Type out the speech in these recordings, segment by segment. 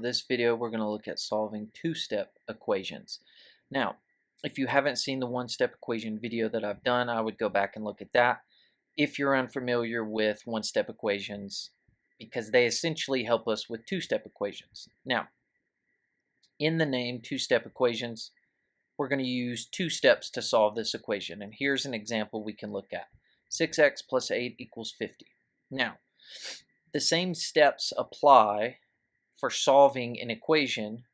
this video we're going to look at solving two-step equations. Now, if you haven't seen the one-step equation video that I've done, I would go back and look at that. If you're unfamiliar with one-step equations, because they essentially help us with two-step equations. Now, in the name two-step equations, we're going to use two steps to solve this equation. And here's an example we can look at. 6x plus 8 equals 50. Now, the same steps apply for solving an equation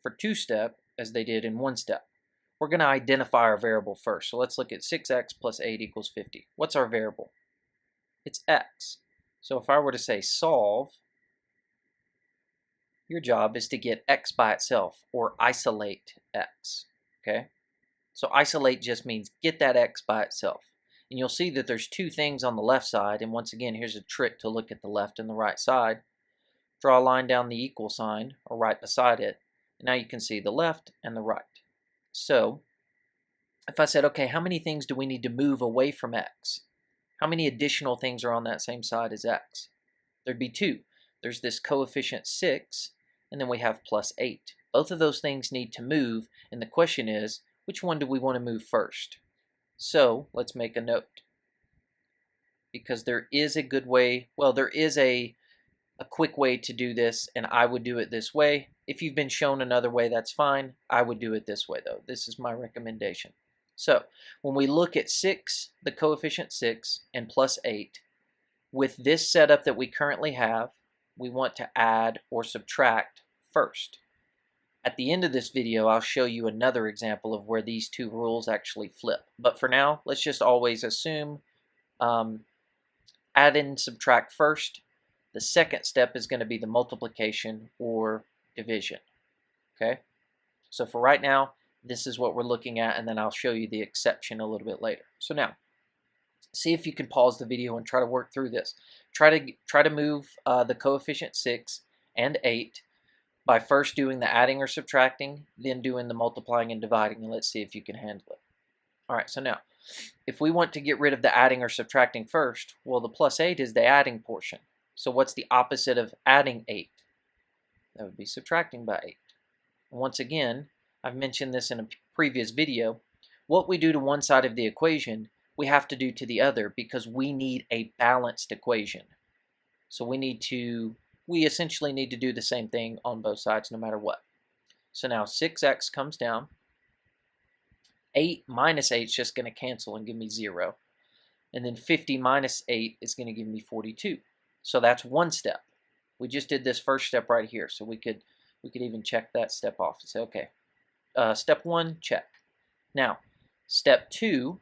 for two-step as they did in one-step. We're going to identify our variable first. So let's look at 6x plus 8 equals 50. What's our variable? It's x. So if I were to say solve, your job is to get x by itself, or isolate x. Okay? So isolate just means get that x by itself. And you'll see that there's two things on the left side, and once again, here's a trick to look at the left and the right side. Draw a line down the equal sign, or right beside it, and now you can see the left and the right. So, if I said, okay, how many things do we need to move away from x? How many additional things are on that same side as x? There'd be two. There's this coefficient 6, and then we have plus 8. Both of those things need to move, and the question is, which one do we want to move first? So, let's make a note. Because there is a good way, well, there is a quick way to do this, and I would do it this way. If you've been shown another way, that's fine. I would do it this way, though. This is my recommendation. So, when we look at 6, the coefficient 6, and plus 8, with this setup that we currently have, we want to add or subtract first. At the end of this video, I'll show you another example of where these two rules actually flip. But for now, let's just always assume add and subtract first. The second step is going to be the multiplication or division. Okay? So for right now, this is what we're looking at, and then I'll show you the exception a little bit later. So now, see if you can pause the video and try to work through this. Try to move the coefficient 6 and 8 by first doing the adding or subtracting, then doing the multiplying and dividing, and let's see if you can handle it. All right, so now, if we want to get rid of the adding or subtracting first, well, the plus 8 is the adding portion. So what's the opposite of adding 8? That would be subtracting by 8. And once again, I've mentioned this in a previous video, what we do to one side of the equation, we have to do to the other because we need a balanced equation. So we essentially need to do the same thing on both sides no matter what. So now 6x comes down. 8 minus 8 is just going to cancel and give me 0. And then 50 minus 8 is going to give me 42. So that's one step. We just did this first step right here, so we could even check that step off and say, okay, step 1, check. Now, step 2,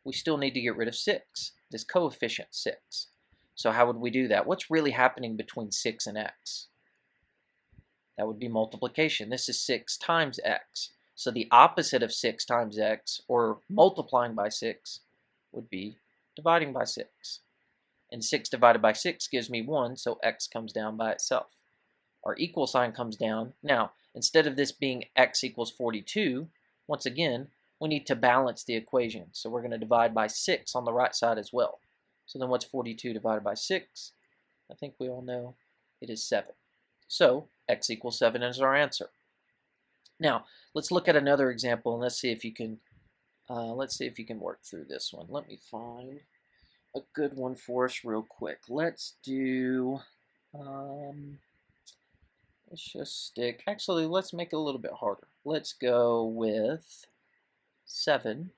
we still need to get rid of 6, this coefficient 6. So how would we do that? What's really happening between 6 and x? That would be multiplication. This is 6 times x. So the opposite of 6 times x, or multiplying by 6, would be dividing by 6. And 6 divided by 6 gives me 1, so x comes down by itself. Our equal sign comes down. Now, instead of this being x equals 42, once again, we need to balance the equation. So we're going to divide by 6 on the right side as well. So then what's 42 divided by 6? I think we all know it is 7. So x equals 7 is our answer. Now, let's look at another example, and let's see if you can work through this one. Let me find a good one for us real quick. Let's do, let's just stick, actually, let's make it a little bit harder. Let's go with 7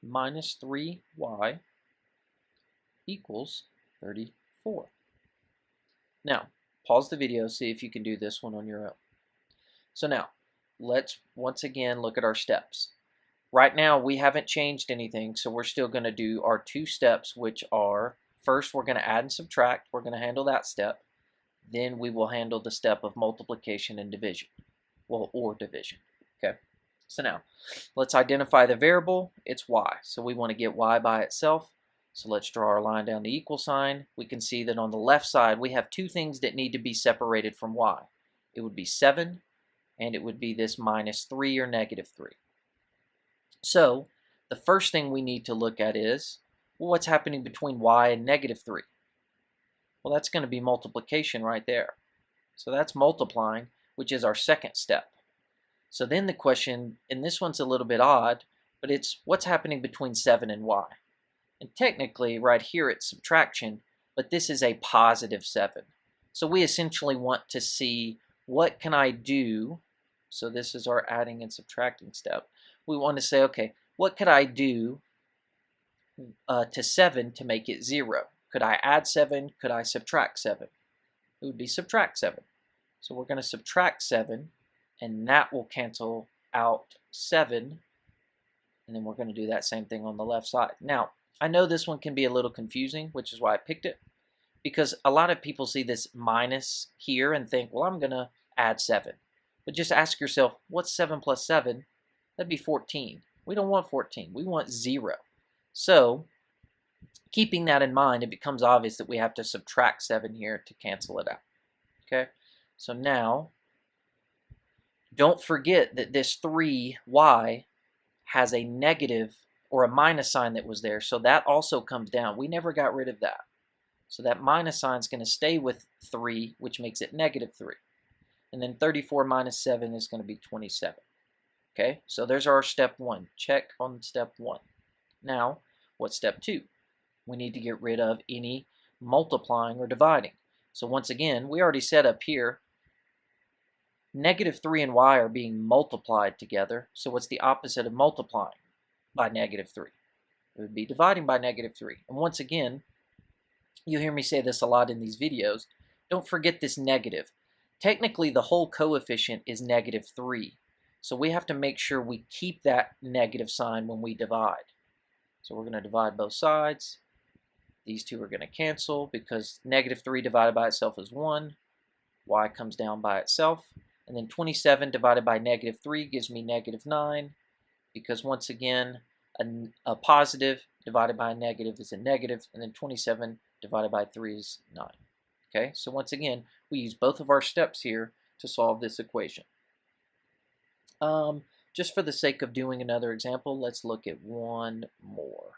minus 3y equals 34. Now, pause the video, see if you can do this one on your own. So now, let's once again look at our steps. Right now, we haven't changed anything, so we're still going to do our two steps, which are, first, we're going to add and subtract. We're going to handle that step. Then we will handle the step of multiplication and division, well, or division. Okay. So now, let's identify the variable. It's y. So we want to get y by itself. So let's draw our line down the equal sign. We can see that on the left side, we have two things that need to be separated from y. It would be 7, and it would be this minus 3 or negative 3. So, the first thing we need to look at is, well, what's happening between y and negative 3? Well, that's going to be multiplication right there. So that's multiplying, which is our second step. So then the question, and this one's a little bit odd, but it's what's happening between 7 and y? And technically, right here it's subtraction, but this is a positive 7. So we essentially want to see what can I do. So this is our adding and subtracting step. We want to say, okay, what could I do to 7 to make it 0? Could I add 7? Could I subtract 7? It would be subtract 7. So we're going to subtract 7, and that will cancel out 7, and then we're going to do that same thing on the left side. Now, I know this one can be a little confusing, which is why I picked it, because a lot of people see this minus here and think, well, I'm going to add 7. But just ask yourself, what's 7 plus 7? That'd be 14. We don't want 14. We want 0. So, keeping that in mind, it becomes obvious that we have to subtract 7 here to cancel it out. Okay? So now, don't forget that this 3y has a negative or a minus sign that was there, so that also comes down. We never got rid of that. So that minus sign is going to stay with 3, which makes it negative 3. And then 34 minus 7 is going to be 27. Okay, so there's our step 1. Check on step 1. Now, what's step 2? We need to get rid of any multiplying or dividing. So once again, we already said up here, negative 3 and y are being multiplied together. So what's the opposite of multiplying by negative 3? It would be dividing by negative 3. And once again, you hear me say this a lot in these videos, don't forget this negative. Technically, the whole coefficient is negative 3. So we have to make sure we keep that negative sign when we divide. So we're going to divide both sides. These two are going to cancel because negative 3 divided by itself is 1. Y comes down by itself. And then 27 divided by negative 3 gives me negative 9, because once again, a positive divided by a negative is a negative, and then 27 divided by 3 is 9. Okay, so once again, we use both of our steps here to solve this equation. Just for the sake of doing another example, let's look at one more.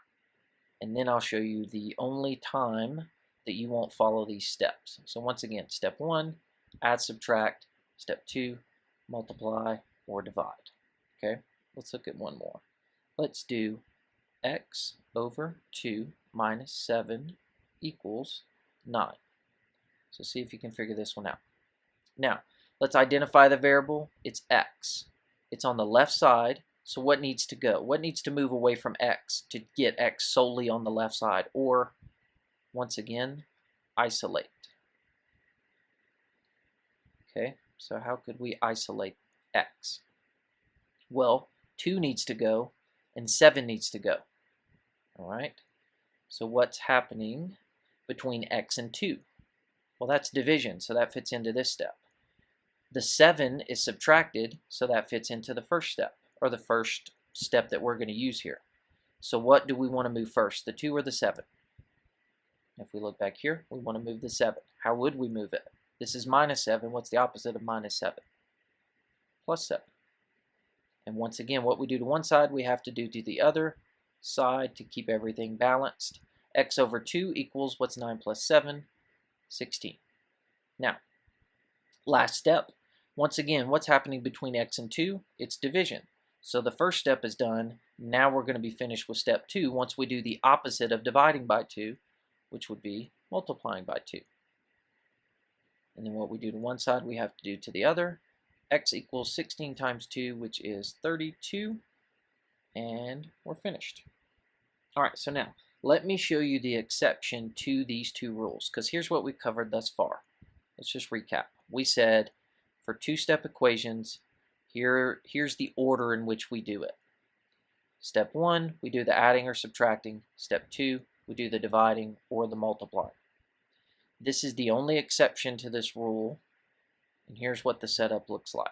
And then I'll show you the only time that you won't follow these steps. So once again, step 1, add, subtract. Step 2, multiply or divide. Okay, let's look at one more. Let's do x over 2 minus 7 equals 9. So see if you can figure this one out. Now, let's identify the variable. It's x. It's on the left side, so what needs to go? What needs to move away from x to get x solely on the left side? Or, once again, isolate. Okay, so how could we isolate x? Well, 2 needs to go, and 7 needs to go. All right, so what's happening between x and 2? Well, that's division, so that fits into this step. The 7 is subtracted, so that fits into the first step, or the first step that we're going to use here. So what do we want to move first, the 2 or the 7? If we look back here, we want to move the 7. How would we move it? This is minus 7. What's the opposite of minus 7? Plus 7. And once again, what we do to one side, we have to do to the other side to keep everything balanced. X over 2 equals, what's 9 plus 7? 16. Now, last step. Once again, what's happening between x and 2? It's division. So the first step is done. Now we're going to be finished with step 2 once we do the opposite of dividing by 2, which would be multiplying by 2. And then what we do to one side, we have to do to the other. X equals 16 times 2, which is 32. And we're finished. All right, so now let me show you the exception to these two rules, because here's what we've covered thus far. Let's just recap. We said for two-step equations, here's the order in which we do it. Step 1, we do the adding or subtracting. Step 2, we do the dividing or the multiplying. This is the only exception to this rule, and here's what the setup looks like.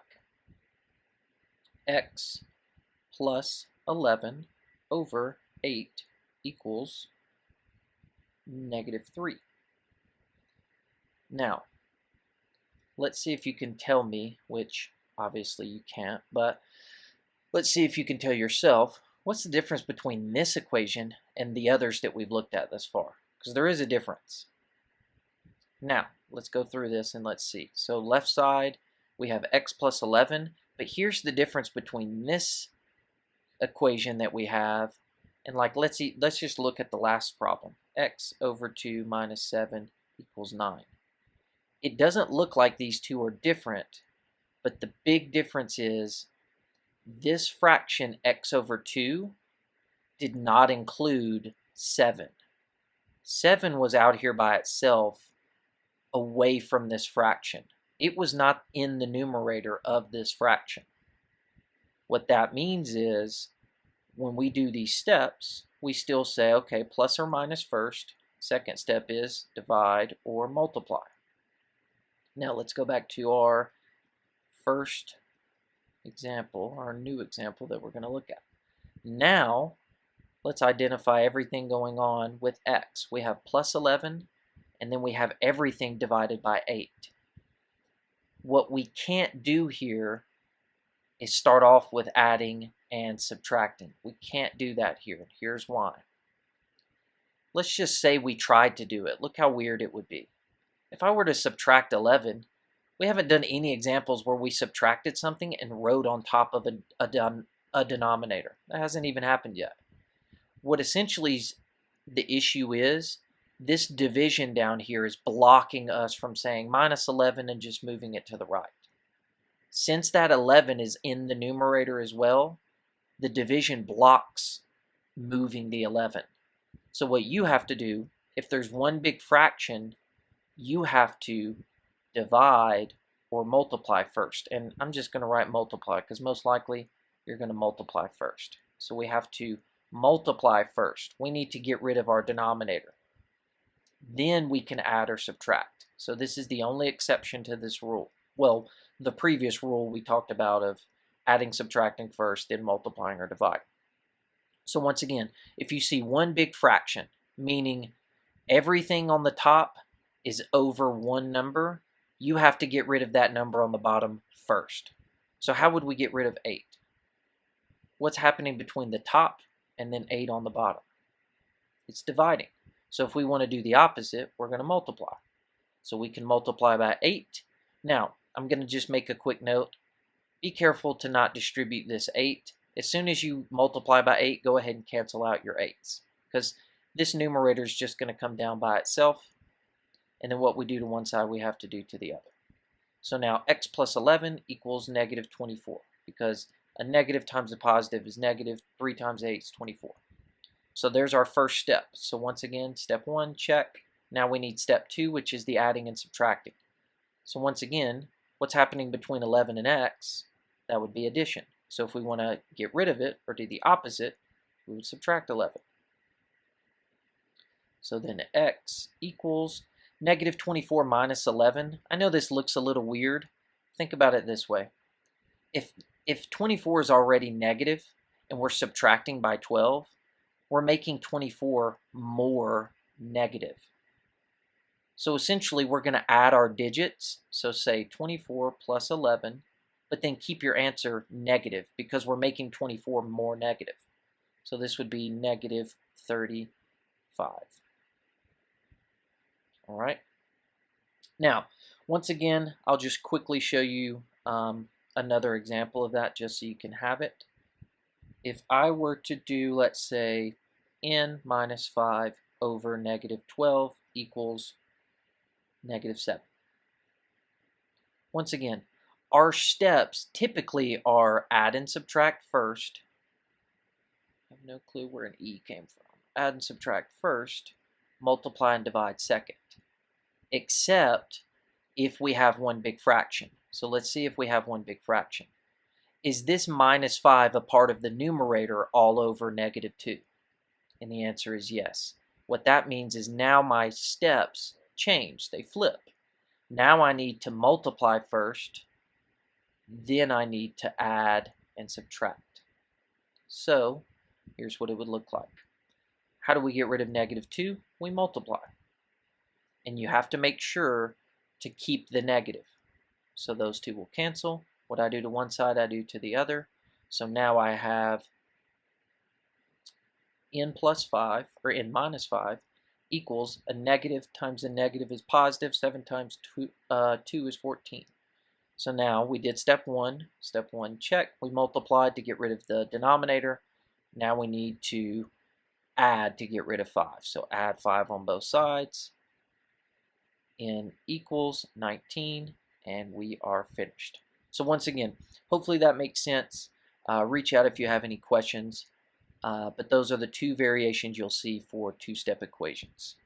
X plus 11 over 8 equals negative 3. Now, let's see if you can tell me, which obviously you can't, but let's see if you can tell yourself, what's the difference between this equation and the others that we've looked at thus far? Because there is a difference. Now, let's go through this and let's see. So left side, we have x plus 11, but here's the difference between this equation that we have and let's just look at the last problem. X over 2 minus 7 equals 9. It doesn't look like these two are different, but the big difference is this fraction x over 2 did not include 7. 7 was out here by itself away from this fraction. It was not in the numerator of this fraction. What that means is when we do these steps, we still say, okay, plus or minus first. Second step is divide or multiply. Now let's go back to our first example, our new example that we're going to look at. Now, let's identify everything going on with x. We have plus 11, and then we have everything divided by 8. What we can't do here is start off with adding and subtracting. We can't do that here. Here's why. Let's just say we tried to do it. Look how weird it would be. If I were to subtract 11, we haven't done any examples where we subtracted something and wrote on top of a denominator. That hasn't even happened yet. What essentially the issue is, this division down here is blocking us from saying minus 11 and just moving it to the right. Since that 11 is in the numerator as well, the division blocks moving the 11. So what you have to do, if there's one big fraction, you have to divide or multiply first. And I'm just going to write multiply because most likely you're going to multiply first. So we have to multiply first. We need to get rid of our denominator. Then we can add or subtract. So this is the only exception to this rule. Well, the previous rule we talked about of adding, subtracting first, then multiplying or dividing. So once again, if you see one big fraction, meaning everything on the top is over one number, you have to get rid of that number on the bottom first. So how would we get rid of 8? What's happening between the top and then 8 on the bottom? It's dividing. So if we want to do the opposite, we're going to multiply. So we can multiply by 8. Now, I'm going to just make a quick note. Be careful to not distribute this 8. As soon as you multiply by 8, go ahead and cancel out your 8s. Because this numerator is just going to come down by itself. And then what we do to one side, we have to do to the other. So now x plus 11 equals negative 24. Because a negative times a positive is negative. 3 times 8 is 24. So there's our first step. So once again, step 1, check. Now we need step 2, which is the adding and subtracting. So once again, what's happening between 11 and x? That would be addition. So if we want to get rid of it or do the opposite, we would subtract 11. So then x equals negative 24 minus 11. I know this looks a little weird. Think about it this way. If 24 is already negative and we're subtracting by 12, we're making 24 more negative. So essentially we're going to add our digits. So say 24 plus 11, but then keep your answer negative because we're making 24 more negative. So this would be negative 35. All right. Now, once again, I'll just quickly show you another example of that just so you can have it. If I were to do, let's say, n minus 5 over negative 12 equals negative 7. Once again, our steps typically are add and subtract first. I have no clue where an e came from. Add and subtract first, multiply and divide second. Except if we have one big fraction. So let's see if we have one big fraction. Is this minus 5 a part of the numerator all over negative 2? And the answer is yes. What that means is now my steps change. They flip. Now I need to multiply first, then I need to add and subtract. So here's what it would look like. How do we get rid of negative 2? We multiply. And you have to make sure to keep the negative. So those two will cancel. What I do to one side, I do to the other. So now I have n plus 5, or n minus 5, equals a negative times a negative is positive. 7 times 2 is 14. So now we did step one. Step one, check. We multiplied to get rid of the denominator. Now we need to add to get rid of 5. So add 5 on both sides. N equals 19, and we are finished. So once again, hopefully that makes sense. Reach out if you have any questions. But those are the two variations you'll see for two-step equations.